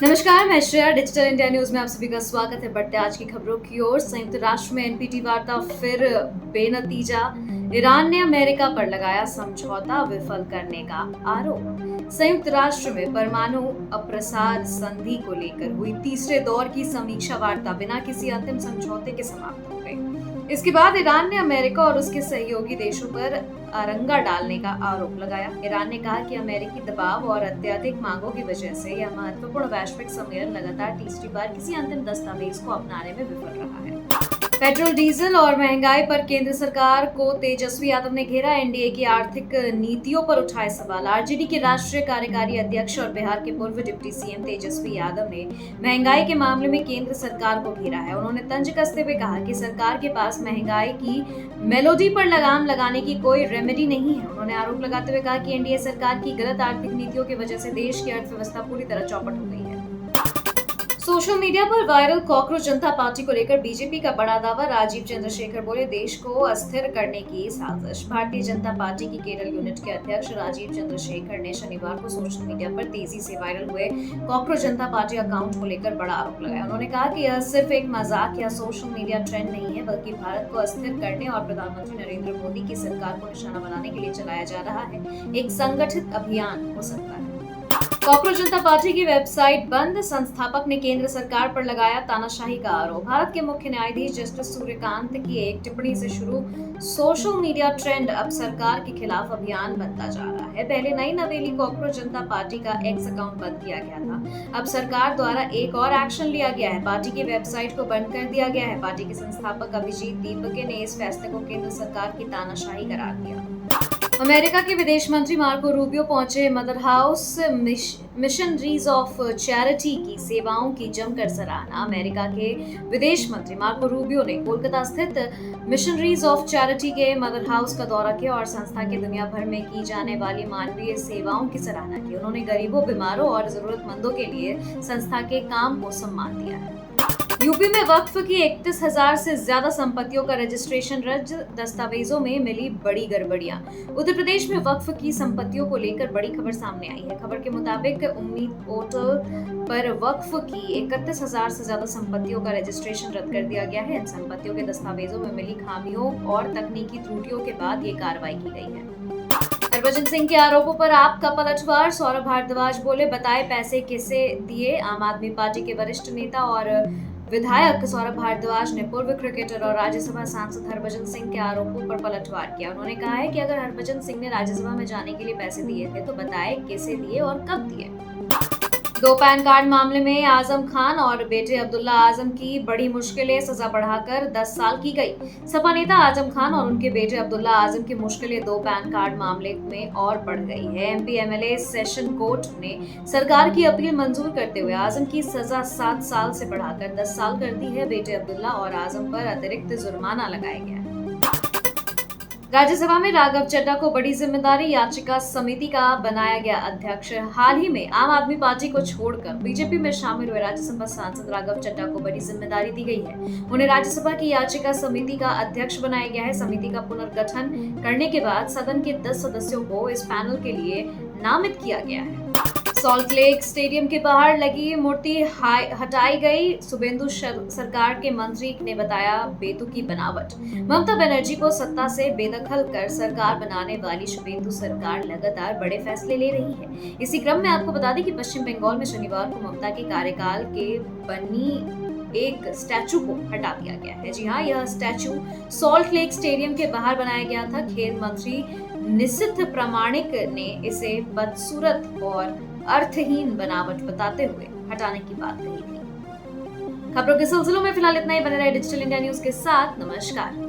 नमस्कार, मैं Shreya. Digital India news में आप सभी का स्वागत है। बढ़ते आज की खबरों की ओर। संयुक्त राष्ट्र में एनपीटी वार्ता फिर बेनतीजा। ईरान ने अमेरिका पर लगाया समझौता विफल करने का आरोप। संयुक्त राष्ट्र में परमाणु अप्रसार संधि को लेकर हुई तीसरे दौर की समीक्षा वार्ता बिना किसी अंतिम समझौते के समाप्त हो गई। इसके बाद ईरान ने अमेरिका और उसके सहयोगी देशों पर अरंगा डालने का आरोप लगाया। ईरान ने कहा कि अमेरिकी दबाव और अत्यधिक मांगों की वजह से यह महत्वपूर्ण वैश्विक सम्मेलन लगातार तीसरी बार किसी अंतिम दस्तावेज को अपनाने में विफल रहा है। पेट्रोल, डीजल और महंगाई पर केंद्र सरकार को तेजस्वी यादव ने घेरा। एनडीए की आर्थिक नीतियों पर उठाए सवाल। आरजेडी के राष्ट्रीय कार्यकारी अध्यक्ष और बिहार के पूर्व डिप्टी सीएम तेजस्वी यादव ने महंगाई के मामले में केंद्र सरकार को घेरा है। उन्होंने तंज कसते हुए कहा कि सरकार के पास महंगाई की मेलोडी पर लगाम लगाने की कोई रेमेडी नहीं है। उन्होंने आरोप लगाते हुए कहा कि एनडीए सरकार की गलत आर्थिक नीतियों की वजह से देश की अर्थव्यवस्था पूरी तरह चौपट हो गई है। सोशल मीडिया पर वायरल कॉकरोच जनता पार्टी को लेकर बीजेपी का बड़ा दावा। राजीव चंद्रशेखर बोले, देश को अस्थिर करने की साजिश। भारतीय जनता पार्टी की केरल यूनिट के अध्यक्ष राजीव चंद्रशेखर ने शनिवार को सोशल मीडिया पर तेजी से वायरल हुए कॉकरोच जनता पार्टी अकाउंट को लेकर बड़ा आरोप लगाया। उन्होंने कहा कि यह सिर्फ एक मजाक या सोशल मीडिया ट्रेंड नहीं है, बल्कि भारत को अस्थिर करने और प्रधानमंत्री नरेंद्र मोदी की सरकार को निशाना बनाने के लिए चलाया जा रहा है एक संगठित अभियान हो सकता है। कॉकरोच जनता पार्टी की वेबसाइट बंद। संस्थापक ने केंद्र सरकार पर लगाया तानाशाही का आरोप। भारत के मुख्य न्यायाधीश जस्टिस सूर्यकांत की एक टिप्पणी से शुरू सोशल मीडिया ट्रेंड अब सरकार के खिलाफ अभियान बनता जा रहा है। पहले नई नवेली कॉकरोच जनता पार्टी का एक्स अकाउंट बंद किया गया था। अब सरकार द्वारा एक और एक्शन लिया गया है। पार्टी की वेबसाइट को बंद कर दिया गया है। पार्टी के संस्थापक अभिजीत दीपके ने इस फैसले को केंद्र सरकार की तानाशाही करार दिया। अमेरिका के विदेश मंत्री मार्को रूबियो पहुंचे। Mother house missionaries of charity की सेवाओं की जमकर सराहना। अमेरिका के विदेश मंत्री मार्को रूबियो ने कोलकाता स्थित मिशनरीज ऑफ चैरिटी के मदर हाउस का दौरा किया और संस्था के दुनिया भर में की जाने वाली मानवीय सेवाओं की सराहना की। उन्होंने गरीबों, बीमारों और जरूरतमंदों के लिए संस्था के काम को सम्मान दिया है। यूपी में वक्फ की 31,000 से ज्यादा संपत्तियों का रजिस्ट्रेशन रद्द। दस्तावेजों में मिली बड़ी गड़बड़ियां। उत्तर प्रदेश में वक्फ की संपत्तियों को लेकर बड़ी खबर सामने आई है। खबर के मुताबिक उम्मीद पोर्टल पर वक्फ की 31,000 से ज्यादा संपत्तियों का रजिस्ट्रेशन रद्द कर दिया गया है। इन संपत्तियों के दस्तावेजों में मिली खामियों और तकनीकी त्रुटियों के बाद ये कार्रवाई की गई है। हरभजन सिंह के आरोपों पर आपका पलटवार। सौरभ भारद्वाज बोले, बताए पैसे किसे दिए। आम आदमी पार्टी के वरिष्ठ नेता और विधायक सौरभ भारद्वाज ने पूर्व क्रिकेटर और राज्यसभा सांसद हरभजन सिंह के आरोपों पर पलटवार किया। उन्होंने कहा है कि अगर हरभजन सिंह ने राज्यसभा में जाने के लिए पैसे दिए थे तो बताए किसे दिए और कब दिए। 2 पैन कार्ड मामले में आजम खान और बेटे अब्दुल्ला आजम की बड़ी मुश्किलें। सजा बढ़ाकर 10 साल की गई। सपा नेता आजम खान और उनके बेटे अब्दुल्ला आजम की मुश्किलें 2 पैन कार्ड मामले में और बढ़ गई है। एमपी एमएलए सेशन कोर्ट ने सरकार की अपील मंजूर करते हुए आजम की सजा 7 साल से बढ़ाकर 10 साल कर दी है। बेटे अब्दुल्ला और आजम पर अतिरिक्त जुर्माना लगाया गया है। राज्यसभा में राघव चड्ढा को बड़ी जिम्मेदारी। याचिका समिति का बनाया गया अध्यक्ष। हाल ही में आम आदमी पार्टी को छोड़कर बीजेपी में शामिल हुए राज्यसभा सांसद राघव चड्ढा को बड़ी जिम्मेदारी दी गई है। उन्हें राज्यसभा की याचिका समिति का अध्यक्ष बनाया गया है। समिति का पुनर्गठन करने के बाद सदन के 10 सदस्यों को इस पैनल के लिए नामित किया गया है। सॉल्ट लेक स्टेडियम के बाहर लगी मूर्ति हटाई गई। शुभेंदु सरकार के मंत्री ने बताया बेतुकी बनावट। ममता बनर्जी को सत्ता से बेदखल कर सरकार बनाने वाली शुभेंदु सरकार लगातार बड़े फैसले ले रही है। इसी क्रम में आपको बता दें कि पश्चिम बंगाल में शनिवार को ममता के कार्यकाल के बनी एक स्टैचू को हटा दिया गया है। जी हाँ, यह स्टैचू सॉल्ट लेक स्टेडियम के बाहर बनाया गया था। खेल मंत्री निशिथ प्रामाणिक ने इसे बदसूरत और अर्थहीन बनावट बताते हुए हटाने की बात कही थी। खबरों के सिलसिलों में फिलहाल इतना ही। बने रहे डिजिटल इंडिया न्यूज के साथ। नमस्कार।